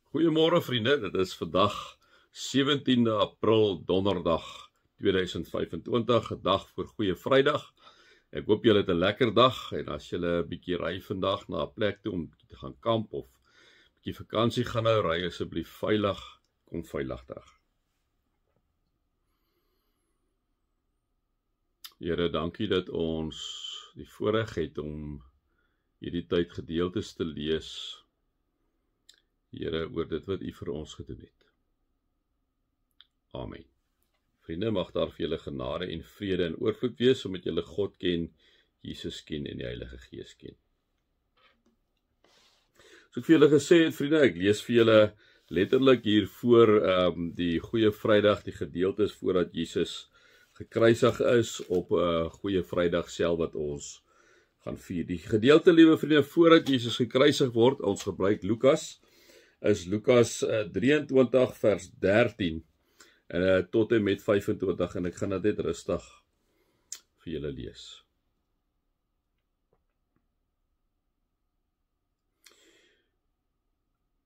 Goeiemôre vriende, dit is vandag 17de April, donderdag 2025, 'n dag voor Goeie Vrydag. Ek hoop julle het 'n lekker dag en as julle 'n bietjie ry vandag na 'n plek toe om te gaan kamp of 'n bietjie vakansie gaan hou, ry asseblief veilig, kom veilig terug. Here, dankie dat ons die voorreg het om hierdie tyd gedeeltes te lees, Here, oor dit wat U vir ons gedoen het. Amen. Vriende, mag daar vir julle genade en vrede en oorvloed wees, omdat julle God ken, Jesus ken en die Heilige Gees ken. So ek vir julle gesê het, vriende, ek lees vir julle letterlik hier voor die Goeie Vrydag, die gedeeltes voordat Jesus gekruisig is op Goeie Vrydag self wat ons gaan vier. Die gedeelte, liewe vriende, voordat Jesus gekruisig word, ons gebruik Lukas, is Lukas 23 vers 13 tot en met 25 en ek gaan dit net rustig vir julle lees.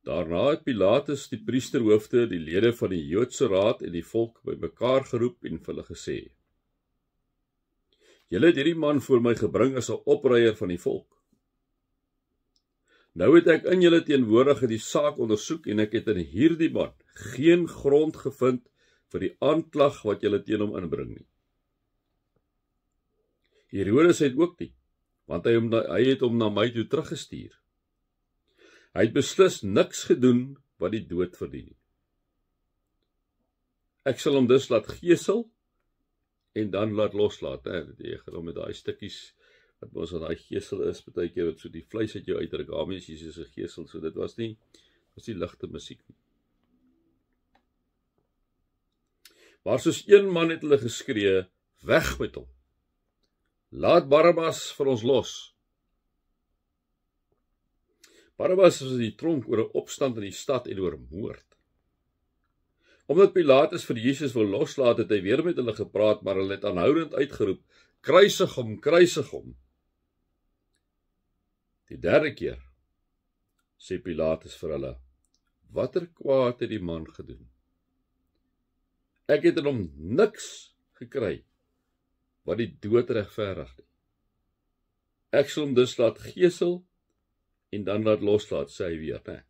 Daarna het Pilatus die priesterhoofde, die lede van die Joodse raad en die volk bymekaar geroep en vir hulle gesê: "Julle het hierdie man voor my gebring as 'n opreier van die volk. Nou het ek in julle teenwoordigheid die saak ondersoek en ek het in hierdie man geen grond gevind vir die aanklag wat julle teen hom inbring nie. Herodes het ook nie, want hy het hom na my toe teruggestuur. Hy het beslis niks gedoen wat die dood verdien nie. Ek sal hom dus laat gesel en dan laat loslaat." Jy gaan hom met daai stukkies wat ons aan daai gesel is, baie keer wat so die vleis uit jou uitdruk, daarmee is Jesus 'n gesel, so dit was nie ligte musiek nie. Maar soos een man het hulle geskree: "Weg met hom! Laat Barabbas vir ons los." Barabbas was in die tronk oor 'n opstand in die stad en oor moord. Omdat Pilatus vir Jesus wil loslaat, het hy weer met hulle gepraat, maar hulle het aanhoudend uitgeroep: "Kruisig hom, kruisig hom." Die derde keer sê Pilatus vir hulle: "Watter kwaad het die man gedoen? Ek het in hom niks gekry wat die dood regverdig nie. Ek sal hom dus laat gesel en dan laat loslaat," sê hy weer, né?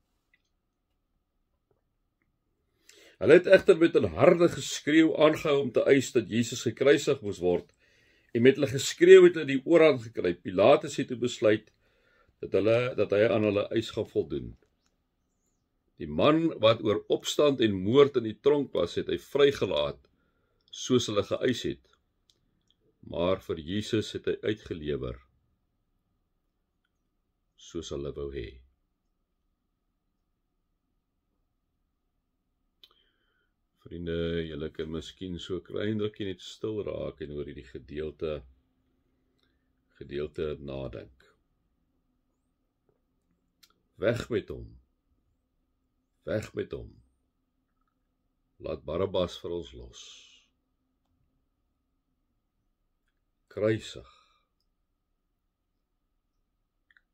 Hulle het egter met 'n harde geskreeu aangehou om te eis dat Jesus gekruisig moes word, en met hulle geskreeu het hulle die oorhand gekry. Pilatus het toe besluit dat hy aan hulle eis gaan voldoen. Die man wat oor opstand en moord in die tronk was, het hy vrygelaat, soos hulle geëis het. Maar vir Jesus het hy uitgelewer, soos hulle wou hê. Vriende, julle kan miskien so klein drukkie net stil raak en oor hierdie gedeelte nadink. Weg met hom. Weg met hom. Laat Barabbas vir ons los. Kruisig.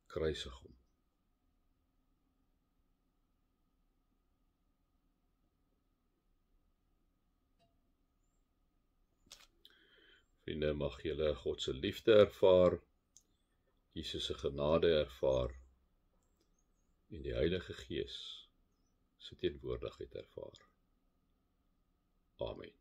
Kruisig hom. Vriende, mag julle God se liefde ervaar, Jesus se genade ervaar en die Heilige Gees se teenwoordigheid ervaar. Amen.